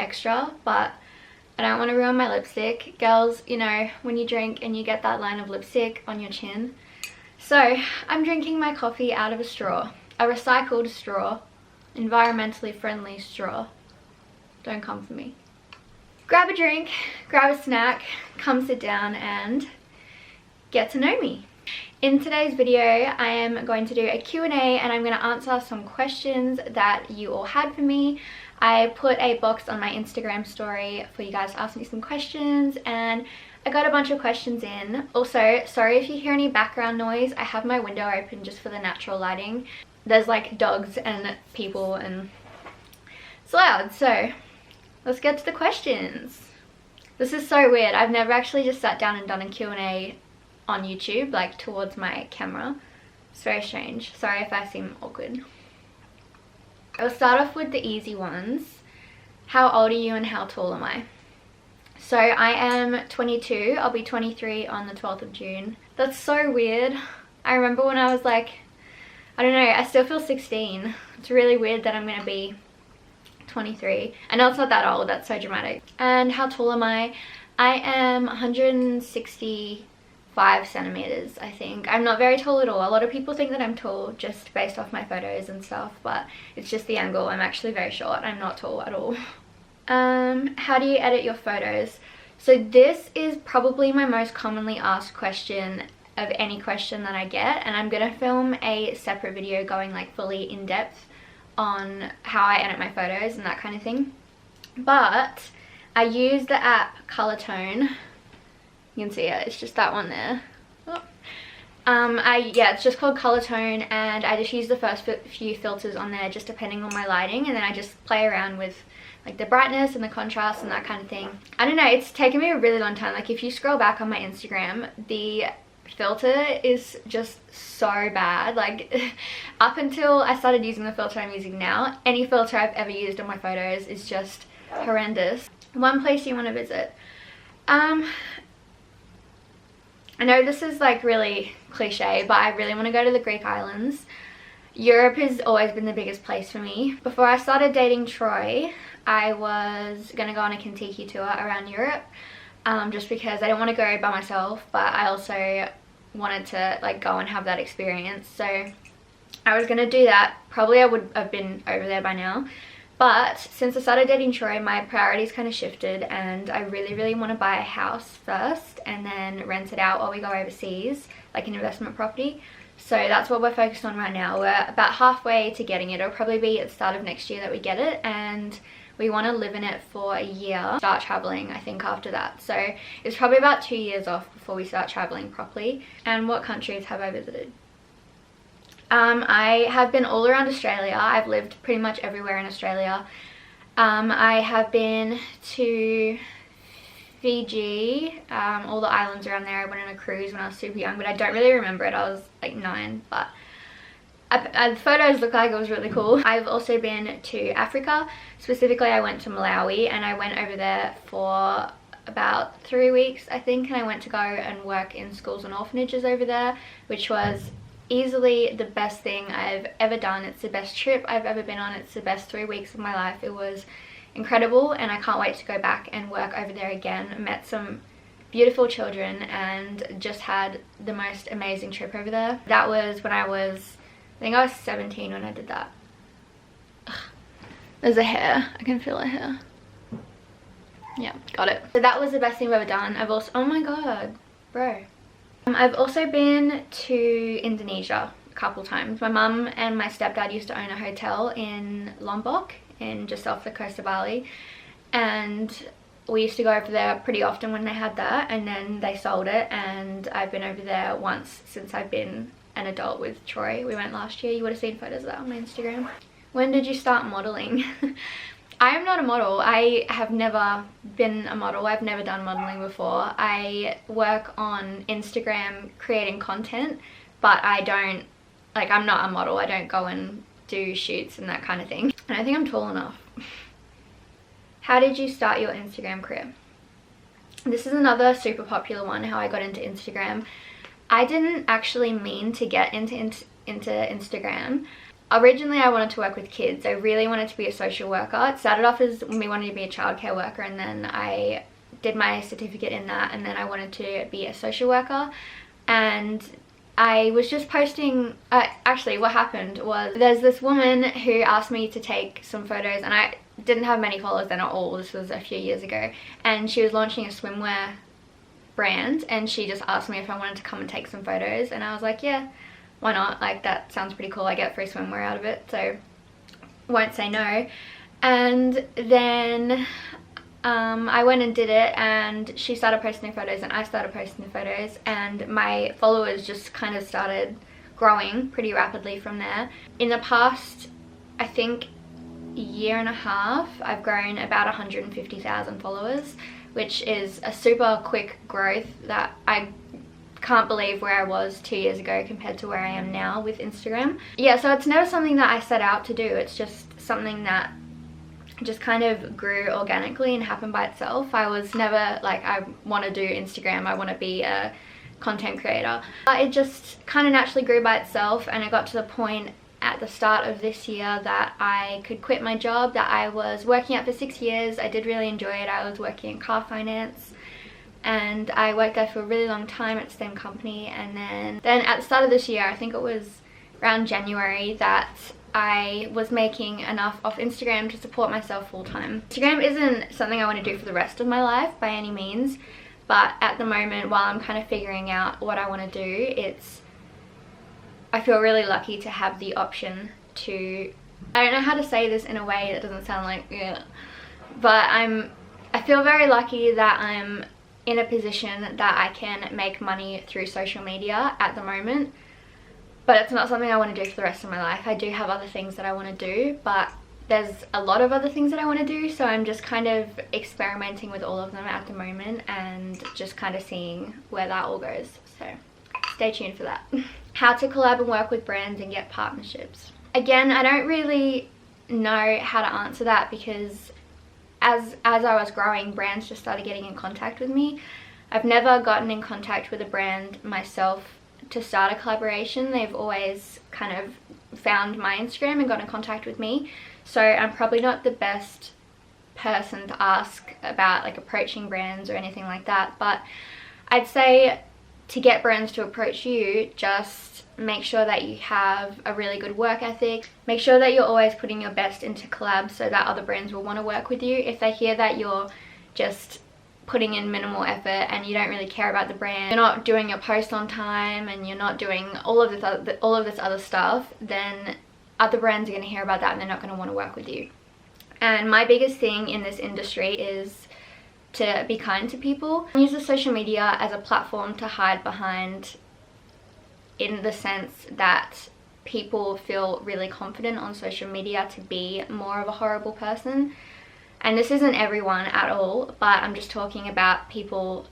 extra, but I don't want to ruin my lipstick. Girls, you know, when you drink and you get that line of lipstick on your chin. So I'm drinking my coffee out of a straw, a recycled straw, environmentally friendly straw. Don't come for me. Grab a drink, grab a snack, come sit down and get to know me. In today's video, I am going to do a Q&A and I'm going to answer some questions that you all had for me. I put a box on my Instagram story for you guys to ask me some questions and I got a bunch of questions in. Also, sorry if you hear any background noise. I have my window open just for the natural lighting. There's like dogs and people and it's loud. So let's get to the questions. This is so weird. I've never actually just sat down and done a Q&A on YouTube, like towards my camera. It's very strange. Sorry if I seem awkward. I'll start off with the easy ones. How old are you and how tall am I? So I am 22. I'll be 23 on the 12th of June. That's so weird. I remember when I was like, I don't know, I still feel 16. It's really weird that I'm gonna be 23. I know it's not that old, that's so dramatic. And how tall am I? I am 165 centimeters, I think. I'm not very tall at all. A lot of people think that I'm tall just based off my photos and stuff, but it's just the angle. I'm actually very short. I'm not tall at all. How do you edit your photos? So this is probably my most commonly asked question of any question that I get, and I'm gonna film a separate video going like fully in depth on how I edit my photos and that kind of thing. But I use the app Colortone. You can see it, it's just that one there. Oh. Yeah, it's just called Colortone and I just use the first few filters on there just depending on my lighting, and then I just play around with like the brightness and the contrast and that kind of thing. I don't know, it's taken me a really long time. Like if you scroll back on my Instagram, the filter is just so bad. Like up until I started using the filter I'm using now, any filter I've ever used on my photos is just horrendous. One place you want to visit? I know this is like really cliche, but I really want to go to the Greek islands. Europe has always been the biggest place for me. Before I started dating Troy, I was going to go on a Kentucky tour around Europe, just because I didn't want to go by myself, but I also wanted to like go and have that experience. So I was going to do that. Probably I would have been over there by now. But since I started dating Troy, my priorities kind of shifted and I really want to buy a house first and then rent it out while we go overseas, like an investment property. So that's what we're focused on right now. We're about halfway to getting it. It'll probably be at the start of next year that we get it, and we want to live in it for a year. Start traveling, I think, after that. So it's probably about 2 years off before we start traveling properly. And what countries have I visited? I have been all around Australia. I've lived pretty much everywhere in Australia. I have been to Fiji, all the islands around there. I went on a cruise when I was super young, but I don't really remember it. I was like 9, but the photos look like it was really cool. I've also been to Africa. Specifically, I went to Malawi and I went over there for about 3 weeks, I think, and I went to go and work in schools and orphanages over there, which was easily the best thing I've ever done. It's the best trip I've ever been on. It's the best 3 weeks of my life. It was incredible and I can't wait to go back and work over there again. Met some beautiful children and just had the most amazing trip over there. That was when I think I was 17 when I did that. Ugh. There's a hair. I can feel a hair. Yeah, got it. So that was the best thing I've ever done. I've also, oh my god, bro. I've also been to Indonesia a couple times. My mum and my stepdad used to own a hotel in Lombok, just off the coast of Bali, and we used to go over there pretty often when they had that, and then they sold it, and I've been over there once since I've been an adult with Troy. We went last year. You would have seen photos of that on my Instagram. When did you start modeling? I am not a model. I have never been a model. I've never done modeling before. I work on Instagram creating content, but I don't, like, I'm not a model. I don't go and do shoots and that kind of thing. And I think I'm tall enough. How did you start your Instagram career? This is another super popular one, how I got into Instagram. I didn't actually mean to get into Instagram. originally I wanted to work with kids. I really wanted to be a social worker. It started off as me wanting to be a childcare worker, and then I did my certificate in that, and then I wanted to be a social worker. And I was just posting, actually what happened was there's this woman who asked me to take some photos, and I didn't have many followers then at all. This was a few years ago, and she was launching a swimwear brand, and she just asked me if I wanted to come and take some photos, and I was like, yeah, why not? Like, that sounds pretty cool. I get free swimwear out of it, so won't say no. And then I went and did it, and she started posting the photos and I started posting the photos, and my followers just kind of started growing pretty rapidly from there. In the past, I think, year and a half, I've grown about 150,000 followers, which is a super quick growth that I can't believe where I was 2 years ago compared to where I am now with Instagram. Yeah, so it's never something that I set out to do. It's just something that just kind of grew organically and happened by itself. I was never like, I want to do Instagram, I want to be a content creator. It just kind of naturally grew by itself, and it got to the point at the start of this year that I could quit my job that I was working at for 6 years. I did really enjoy it. I was working in car finance, and I worked there for a really long time at the same company. And then at the start of this year, I think it was around January, that I was making enough off Instagram to support myself full time. Instagram isn't something I want to do for the rest of my life by any means, but at the moment, while I'm kind of figuring out what I want to do, I feel really lucky to have the option to, I don't know how to say this in a way that doesn't sound like, yeah, but I feel very lucky that I'm in a position that I can make money through social media at the moment. But it's not something I want to do for the rest of my life. I do have other things that I want to do, but there's a lot of other things that I want to do, so I'm just kind of experimenting with all of them at the moment and just kind of seeing where that all goes. So stay tuned for that. How to collab and work with brands and get partnerships. Again, I don't really know how to answer that, because as I was growing, brands just started getting in contact with me. I've never gotten in contact with a brand myself to start a collaboration. They've always kind of found my Instagram and got in contact with me, so I'm probably not the best person to ask about like approaching brands or anything like that. But I'd say to get brands to approach you, just make sure that you have a really good work ethic. Make sure that you're always putting your best into collabs so that other brands will want to work with you. If they hear that you're just putting in minimal effort and you don't really care about the brand, you're not doing your post on time, and you're not doing all of this other stuff, then other brands are going to hear about that and they're not going to want to work with you. And my biggest thing in this industry is to be kind to people. Use the social media as a platform to hide behind, in the sense that people feel really confident on social media to be more of a horrible person. And this isn't everyone at all, but I'm just talking about people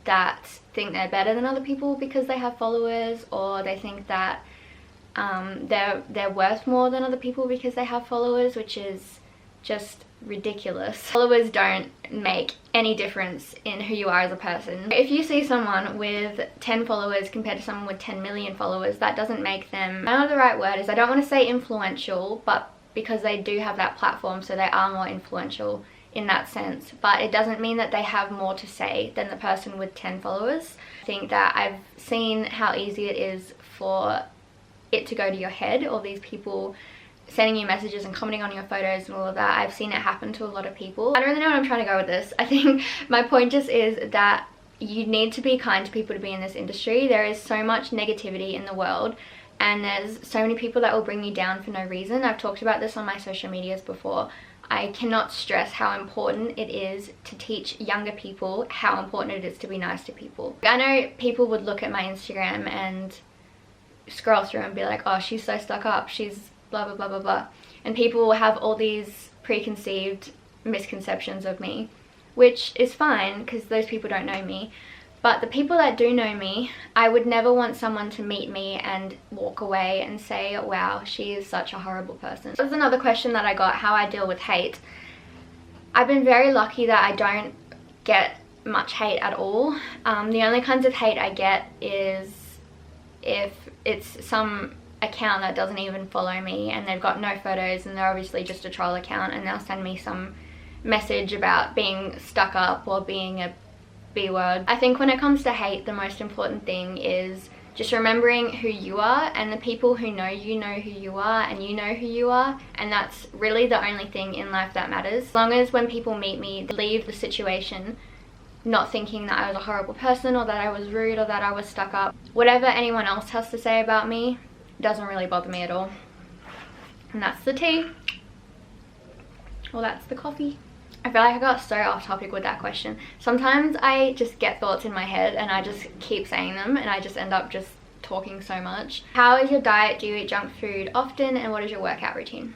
that think they're better than other people because they have followers, or they think that they're worth more than other people because they have followers, which is just ridiculous. Followers don't make any difference in who you are as a person. If you see someone with 10 followers compared to someone with 10 million followers, that doesn't make them, I don't know the right word is, I don't want to say influential, but because they do have that platform, so they are more influential in that sense, but it doesn't mean that they have more to say than the person with 10 followers. I think that I've seen how easy it is for it to go to your head, all these people sending you messages and commenting on your photos and all of that. I've seen it happen to a lot of people. I don't really know what I'm trying to go with this. I think my point just is that you need to be kind to people to be in this industry. There is so much negativity in the world, and there's so many people that will bring you down for no reason. I've talked about this on my social medias before. I cannot stress how important it is to teach younger people how important it is to be nice to people. I know people would look at my Instagram and scroll through and be like, oh, she's so stuck up, she's blah blah blah blah blah, and people will have all these preconceived misconceptions of me, which is fine because those people don't know me. But the people that do know me, I would never want someone to meet me and walk away and say, wow, she is such a horrible person. That was another question that I got, how I deal with hate. I've been very lucky that I don't get much hate at all. The only kinds of hate I get is if it's some account that doesn't even follow me, and they've got no photos, and they're obviously just a troll account, and they'll send me some message about being stuck up or being a B word. I think when it comes to hate, the most important thing is just remembering who you are, and the people who know who you are, and you know who you are, and that's really the only thing in life that matters. As long as when people meet me, they leave the situation not thinking that I was a horrible person, or that I was rude, or that I was stuck up. Whatever anyone else has to say about me doesn't really bother me at all. And that's the tea. Well, that's the coffee. I feel like I got so off topic with that question. Sometimes I just get thoughts in my head and I just keep saying them, and I just end up just talking so much. How is your diet? Do you eat junk food often, and what is your workout routine?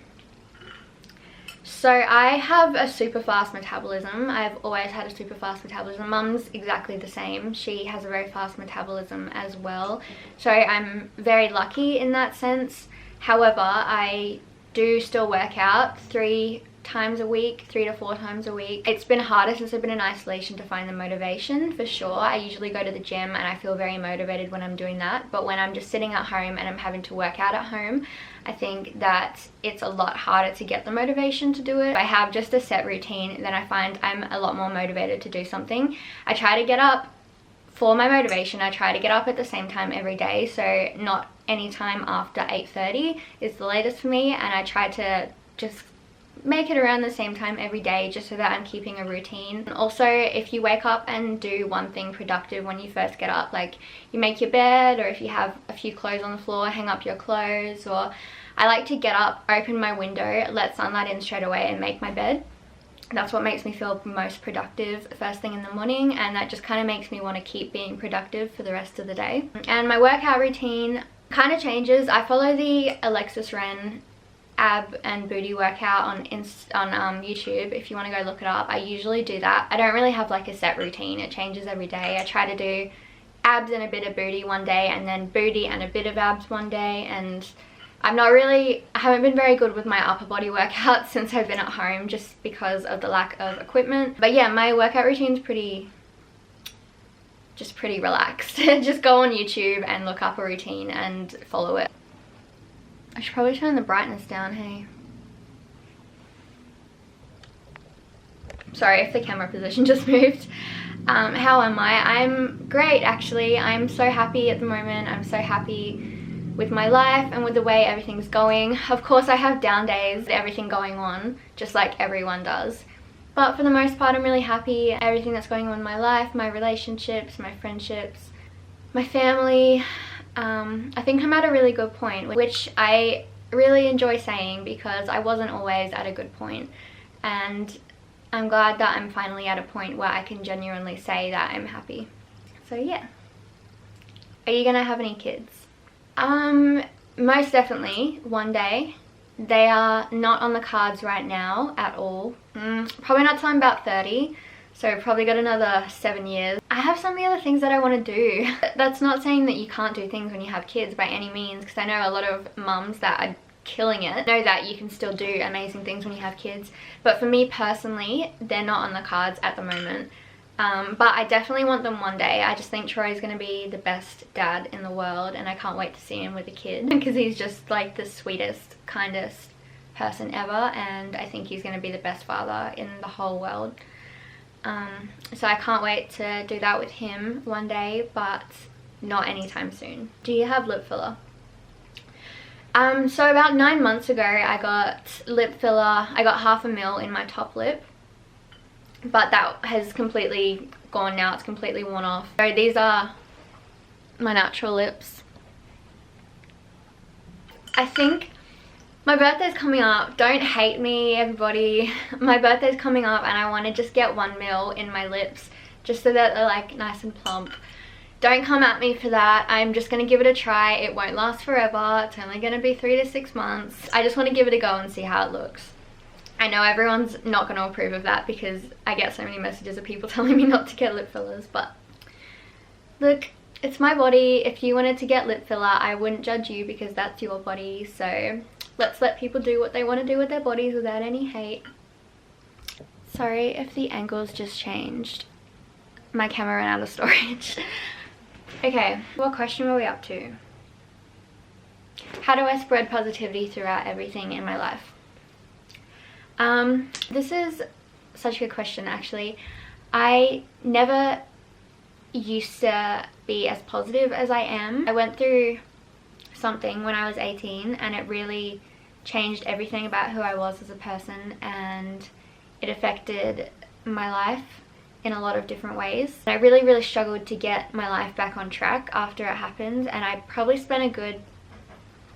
So I have a super fast metabolism. I've always had a super fast metabolism. Mum's exactly the same. She has a very fast metabolism as well. So I'm very lucky in that sense. However, I do still work out 3 times a week, 3 to 4 times a week. It's been harder since I've been in isolation to find the motivation, for sure. I usually go to the gym and I feel very motivated when I'm doing that, but when I'm just sitting at home and I'm having to work out at home, I think that it's a lot harder to get the motivation to do it. If I have just a set routine, then I find I'm a lot more motivated to do something. I try to get up for my motivation. I try to get up at the same time every day, so not any time after 8:30 is the latest for me, and I try to just make it around the same time every day, just so that I'm keeping a routine. And also, if you wake up and do one thing productive when you first get up, like you make your bed, or if you have a few clothes on the floor, hang up your clothes. Or I like to get up, open my window, let sunlight in straight away, and make my bed. That's what makes me feel most productive first thing in the morning, and that just kind of makes me want to keep being productive for the rest of the day. And my workout routine kind of changes. I follow the Alexis Ren ab and booty workout on YouTube. If you want to go look it up, I usually do that. I don't really have like a set routine. It changes every day. I try to do abs and a bit of booty one day, and then booty and a bit of abs one day, and I haven't been very good with my upper body workouts since I've been at home, just because of the lack of equipment. But yeah, my workout routine's pretty relaxed. Just go on YouTube and look up a routine and follow it. I should probably turn the brightness down, hey. Sorry if the camera position just moved. How am I? I'm great, actually. I'm so happy at the moment. I'm so happy with my life and with the way everything's going. Of course, I have down days, everything going on, just like everyone does. But for the most part, I'm really happy. Everything that's going on in my life, my relationships, my friendships, my family. I think I'm at a really good point, which I really enjoy saying, because I wasn't always at a good point. And I'm glad that I'm finally at a point where I can genuinely say that I'm happy. So yeah. Are you gonna have any kids? Most definitely, one day. They are not on the cards right now at all. Probably not till I'm about 30, so probably got another 7 years. I have so many other things that I want to do. That's not saying that you can't do things when you have kids by any means, because I know a lot of mums that are killing it know that you can still do amazing things when you have kids. But for me personally, they're not on the cards at the moment. But I definitely want them one day. I just think Troy's going to be the best dad in the world, and I can't wait to see him with a kid, because he's just like the sweetest, kindest person ever, and I think he's going to be the best father in the whole world. So I can't wait to do that with him one day, but not anytime soon. Do you have lip filler? So about 9 months ago, I got lip filler. I got 1/2 ml in my top lip, but that has completely gone now. It's completely worn off. So these are my natural lips. I think my birthday's coming up. Don't hate me, everybody. My birthday's coming up, and I want to just get 1 ml in my lips, just so that they're like nice and plump. Don't come at me for that. I'm just going to give it a try. It won't last forever. It's only going to be 3 to 6 months. I just want to give it a go and see how it looks. I know everyone's not going to approve of that, because I get so many messages of people telling me not to get lip fillers, but look, it's my body. If you wanted to get lip filler, I wouldn't judge you, because that's your body. So let's let people do what they want to do with their bodies without any hate. Sorry if the angles just changed. My camera ran out of storage. Okay, what question were we up to? How do I spread positivity throughout everything in my life? This is such a good question, actually. I never used to be as positive as I am. I went through something when I was 18 and it really changed everything about who I was as a person, and it affected my life in a lot of different ways. I really struggled to get my life back on track after it happened, and I probably spent a good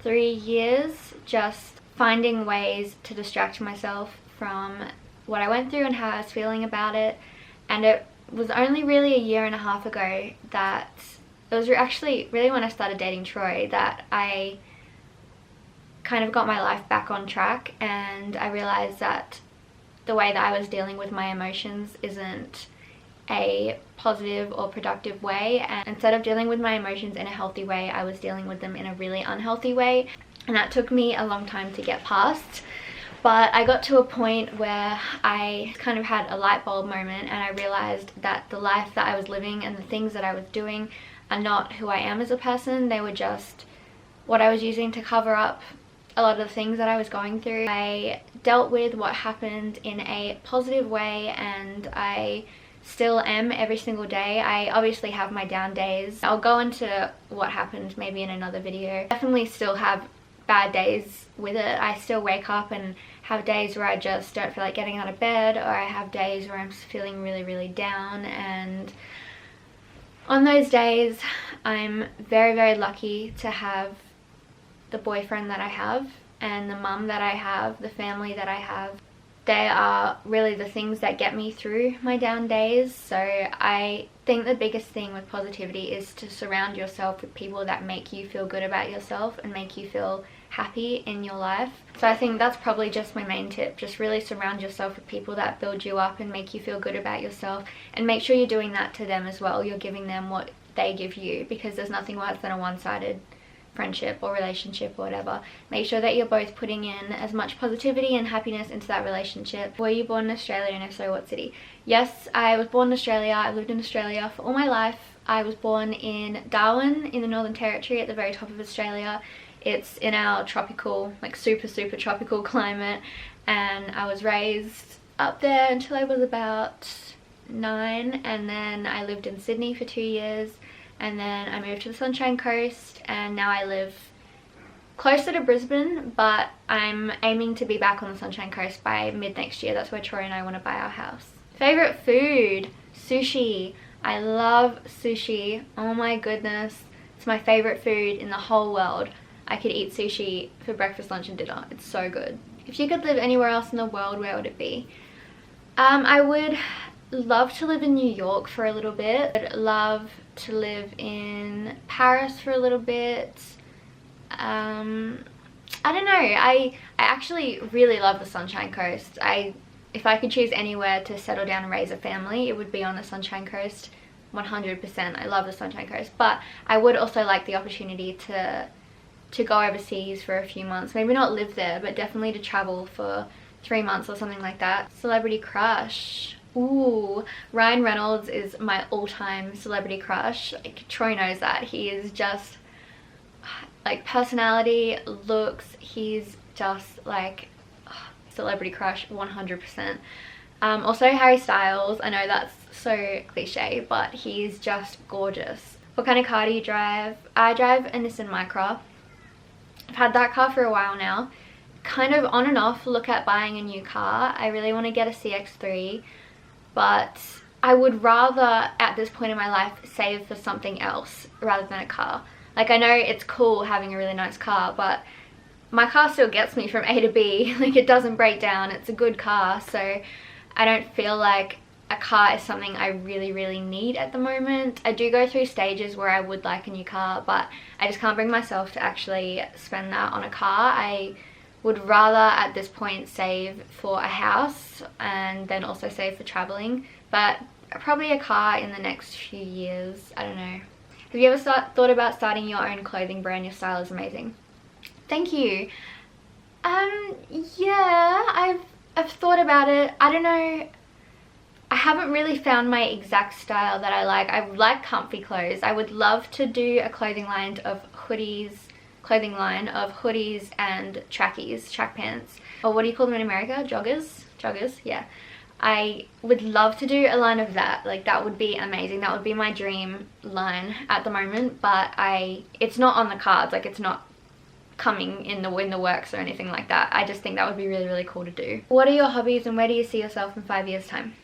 3 years just finding ways to distract myself from what I went through and how I was feeling about it. And it was only really a year and a half ago that it was actually really when I started dating Troy that I kind of got my life back on track, and I realized that the way that I was dealing with my emotions isn't a positive or productive way, and instead of dealing with my emotions in a healthy way, I was dealing with them in a really unhealthy way, and that took me a long time to get past. But I got to a point where I kind of had a light bulb moment, and I realized that the life that I was living and the things that I was doing are not who I am as a person. They were just what I was using to cover up a lot of the things that I was going through. I dealt with what happened in a positive way, and I still am every single day. I obviously have my down days. I'll go into what happened maybe in another video. Definitely still have bad days with it. I still wake up and have days where I just don't feel like getting out of bed, or I have days where I'm feeling really down, and on those days I'm very lucky to have the boyfriend that I have and the mum that I have, the family that I have. They are really the things that get me through my down days. So I think the biggest thing with positivity is to surround yourself with people that make you feel good about yourself and make you feel happy in your life. So I think that's probably just my main tip. Just really surround yourself with people that build you up and make you feel good about yourself, and make sure you're doing that to them as well. You're giving them what they give you, because there's nothing worse than a one-sided friendship or relationship or whatever. Make sure that you're both putting in as much positivity and happiness into that relationship. Were you born in Australia, and if so, what city? Yes, I was born in Australia. I've lived in Australia for all my life. I was born in Darwin in the Northern Territory at the very top of Australia. It's in our tropical, like super tropical climate, and I was raised up there until I was about 9, and then I lived in Sydney for 2 years, and then I moved to the Sunshine Coast, and now I live closer to Brisbane, but I'm aiming to be back on the Sunshine Coast by mid next year. That's where Troy and I want to buy our house. Favorite food? Sushi. I love sushi. Oh my goodness. It's my favorite food in the whole world. I could eat sushi for breakfast, lunch and dinner. It's so good. If you could live anywhere else in the world, where would it be? I would love to live in New York for a little bit. I'd love to live in Paris for a little bit. I don't know. I actually really love the Sunshine Coast. If I could choose anywhere to settle down and raise a family, it would be on the Sunshine Coast, 100%. I love the Sunshine Coast, but I would also like the opportunity to go overseas for a few months. Maybe not live there, but definitely to travel for 3 months or something like that. Celebrity crush. Ooh, Ryan Reynolds is my all-time celebrity crush. Like, Troy knows that. He is just, like, personality, looks, he's just like celebrity crush 100%. Also Harry Styles. I know that's so cliche, but he's just gorgeous. What kind of car do you drive? I drive a Nissan Micra. I've had that car for a while now. Kind of on and off look at buying a new car. I really want to get a CX-3, but I would rather at this point in my life save for something else rather than a car. Like, I know it's cool having a really nice car, but my car still gets me from A to B. Like, it doesn't break down. It's a good car, so I don't feel like a car is something I really need at the moment. I do go through stages where I would like a new car, but I just can't bring myself to actually spend that on a car. I would rather at this point save for a house and then also save for traveling, but probably a car in the next few years. I don't know. Have you ever thought about starting your own clothing brand? Your style is amazing. Thank you. Yeah, I've thought about it. I don't know. I haven't really found my exact style that I like. I like comfy clothes. I would love to do a clothing line of hoodies, clothing line of hoodies and trackies, track pants, or what do you call them in America? Joggers, yeah. I would love to do a line of that. Like, that would be amazing. That would be my dream line at the moment, but it's not on the cards. Like, it's not coming in the works or anything like that. I just think that would be really, really cool to do. What are your hobbies and where do you see yourself in 5 years time?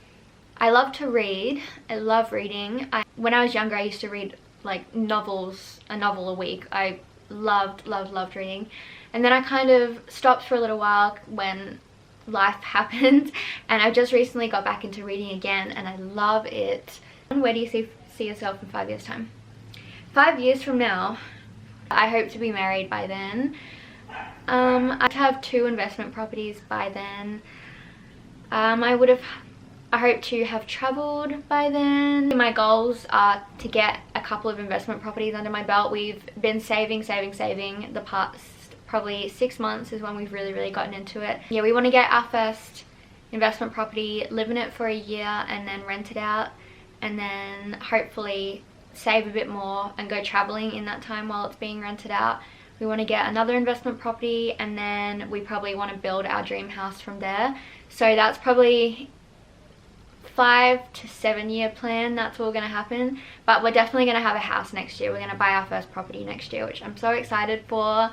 I love to read. I love reading. When I was younger, I used to read like a novel a week. I loved reading. And then I kind of stopped for a little while when life happened, and I just recently got back into reading again, and I love it. Where do you see yourself in 5 years time? 5 years from now, I hope to be married by then. I'd have 2 investment properties by then. I hope to have traveled by then. My goals are to get a couple of investment properties under my belt. We've been saving the past probably 6 months is when we've really gotten into it. Yeah, we want to get our first investment property, live in it for a year and then rent it out, and then hopefully save a bit more and go traveling in that time while it's being rented out. We want to get another investment property, and then we probably want to build our dream house from there. So that's probably 5 to 7 year plan. That's all going to happen, but we're definitely going to have a house next year. We're going to buy our first property next year, which I'm so excited for.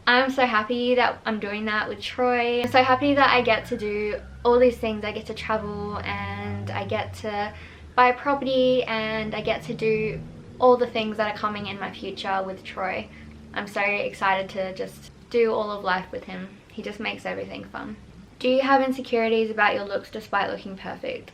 I'm so happy that I'm doing that with Troy. I'm so happy that I get to do all these things. I get to travel, and I get to buy a property, and I get to do all the things that are coming in my future with Troy. I'm so excited to just do all of life with him. He just makes everything fun. Do you have insecurities about your looks despite looking perfect?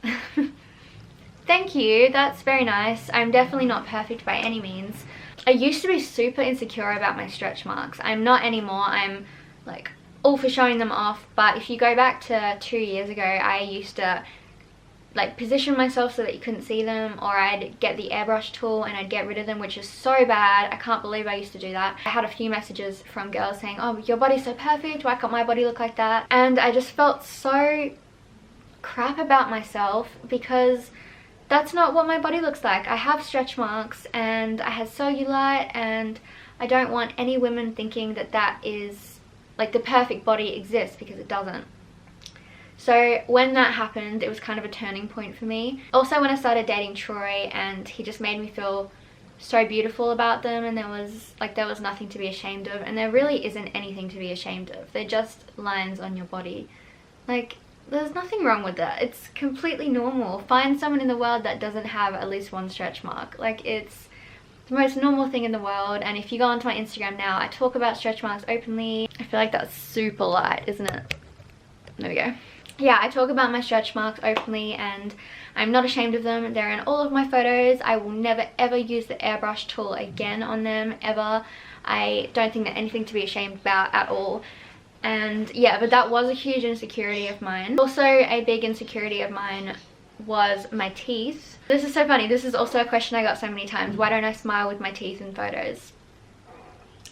Thank you, that's very nice. I'm definitely not perfect by any means. I used to be super insecure about my stretch marks. I'm not anymore. I'm like all for showing them off, but if you go back to 2 years ago, I used to like position myself so that you couldn't see them, or I'd get the airbrush tool and I'd get rid of them, which is so bad. I can't believe I used to do that. I had a few messages from girls saying, oh, your body's so perfect, why can't my body look like that? And I just felt so crap about myself because that's not what my body looks like. I have stretch marks and I have cellulite, and I don't want any women thinking that that is like the perfect body exists, because it doesn't. So when that happened, it was kind of a turning point for me. Also when I started dating Troy, and he just made me feel so beautiful about them, and there was nothing to be ashamed of, and there really isn't anything to be ashamed of. They're just lines on your body. Like, there's nothing wrong with that. It's completely normal. Find someone in the world that doesn't have at least one stretch mark. Like, it's the most normal thing in the world. And if you go onto my Instagram now, I talk about stretch marks openly. I feel like that's super light, isn't it? There we go. Yeah, I talk about my stretch marks openly, and I'm not ashamed of them. They're in all of my photos. I will never ever use the airbrush tool again on them, ever. I don't think they're anything to be ashamed about at all. And yeah, but that was a huge insecurity of mine. Also, a big insecurity of mine was my teeth. This is so funny. This is also a question I got so many times. Why don't I smile with my teeth in photos?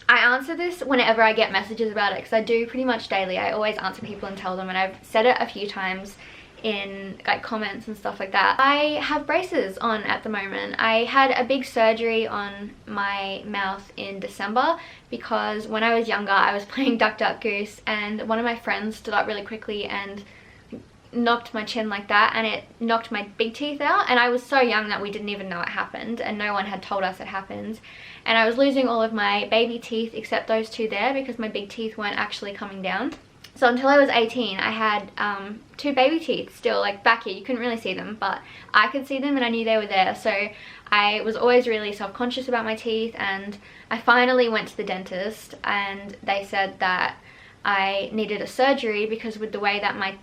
I answer this whenever I get messages about it, because I do pretty much daily. I always answer people and tell them, and I've said it a few times in like comments and stuff like that. I have braces on at the moment. I had a big surgery on my mouth in December because when I was younger I was playing Duck Duck Goose, and one of my friends stood up really quickly and knocked my chin like that, and it knocked my big teeth out, and I was so young that we didn't even know it happened, and no one had told us it happened. And I was losing all of my baby teeth except those 2 there, because my big teeth weren't actually coming down. So until I was 18, I had 2 baby teeth still, like back here. You couldn't really see them, but I could see them and I knew they were there. So I was always really self-conscious about my teeth, and I finally went to the dentist, and they said that I needed a surgery because with the way that my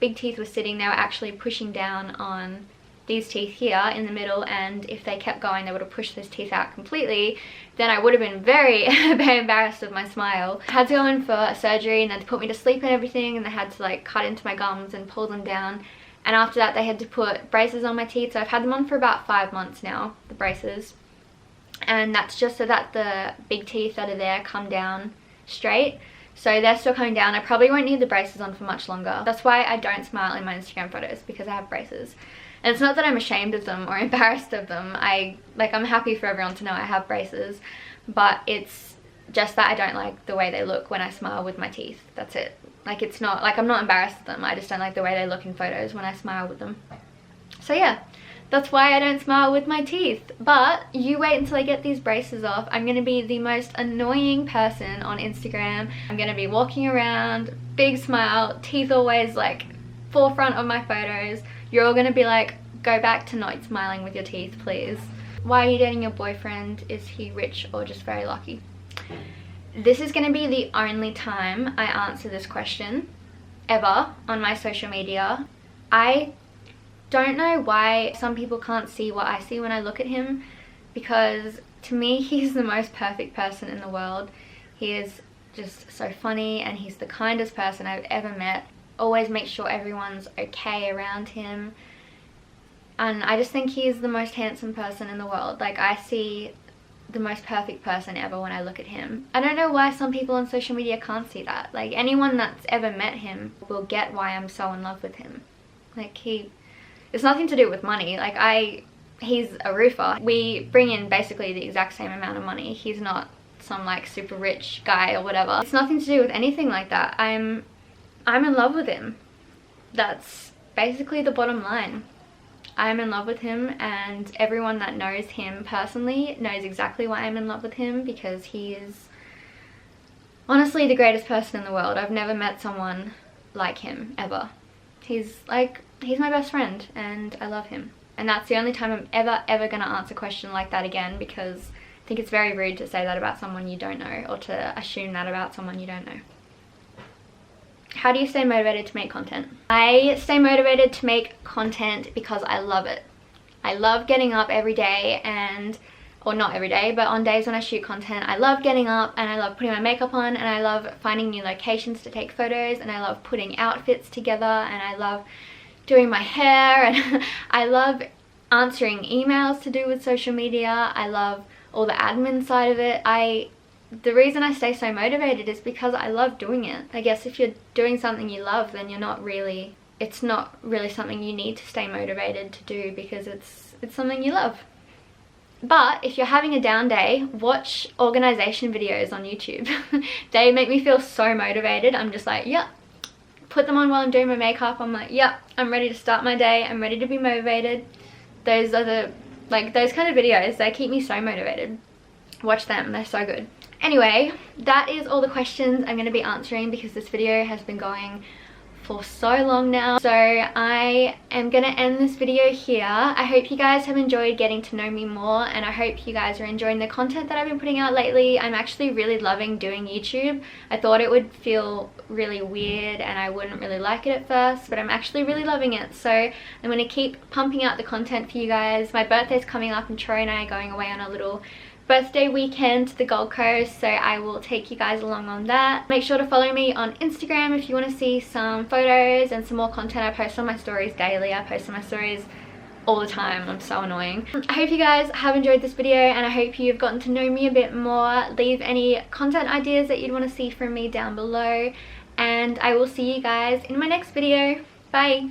big teeth were sitting, they were actually pushing down on these teeth here in the middle, and if they kept going they would have pushed those teeth out completely. Then I would have been very very embarrassed of my smile. I had to go in for a surgery, and then to put me to sleep and everything, and they had to like cut into my gums and pull them down, and after that they had to put braces on my teeth. So I've had them on for about 5 months now, the braces, and that's just so that the big teeth that are there come down straight. So they're still coming down. I probably won't need the braces on for much longer. That's why I don't smile in my Instagram photos, because I have braces. And it's not that I'm ashamed of them or embarrassed of them. I'm happy for everyone to know I have braces, but it's just that I don't like the way they look when I smile with my teeth. That's it. Like, it's not like I'm not embarrassed of them, I just don't like the way they look in photos when I smile with them. So yeah, that's why I don't smile with my teeth. But you wait until I get these braces off. I'm gonna be the most annoying person on Instagram. I'm gonna be walking around, big smile, teeth always like forefront of my photos. You're all gonna be like, go back to not smiling with your teeth, please. Why are you dating your boyfriend? Is he rich or just very lucky? This is gonna be the only time I answer this question ever on my social media. I don't know why some people can't see what I see when I look at him, because to me he's the most perfect person in the world. He is just so funny and he's the kindest person I've ever met. Always makes sure everyone's okay around him, and I just think he is the most handsome person in the world. Like, I see the most perfect person ever when I look at him. I don't know why some people on social media can't see that. Like, anyone that's ever met him will get why I'm so in love with him. Like, it's nothing to do with money. Like, he's a roofer. We bring in basically the exact same amount of money. He's not some like super rich guy or whatever. It's nothing to do with anything like that. I'm in love with him. That's basically the bottom line. I'm in love with him, and everyone that knows him personally knows exactly why I'm in love with him, because he is honestly the greatest person in the world. I've never met someone like him, ever. He's my best friend and I love him. And that's the only time I'm ever gonna answer a question like that again, because I think it's very rude to say that about someone you don't know, or to assume that about someone you don't know. How do you stay motivated to make content? I stay motivated to make content because I love it. I love getting up every day, or not every day, but on days when I shoot content, I love getting up and I love putting my makeup on, and I love finding new locations to take photos, and I love putting outfits together, and I love doing my hair, and I love answering emails to do with social media. I love all the admin side of it. The reason I stay so motivated is because I love doing it. I guess if you're doing something you love, then it's not really something you need to stay motivated to do, because it's something you love. But if you're having a down day, watch organization videos on YouTube. They make me feel so motivated. I'm just like, yep. Put them on while I'm doing my makeup. I'm like, yep, I'm ready to start my day. I'm ready to be motivated. Those are those kind of videos, they keep me so motivated. Watch them, they're so good. Anyway, that is all the questions I'm going to be answering, because this video has been going for so long now. So I am going to end this video here. I hope you guys have enjoyed getting to know me more, and I hope you guys are enjoying the content that I've been putting out lately. I'm actually really loving doing YouTube. I thought it would feel really weird and I wouldn't really like it at first, but I'm actually really loving it. So I'm going to keep pumping out the content for you guys. My birthday's coming up and Troy and I are going away on a little birthday weekend to the Gold Coast, so I will take you guys along on that. Make sure to follow me on Instagram if you want to see some photos and some more content. I post on my stories daily. I post on my stories all the time. I'm so annoying. I hope you guys have enjoyed this video, and I hope you've gotten to know me a bit more. Leave any content ideas that you'd want to see from me down below, and I will see you guys in my next video. Bye!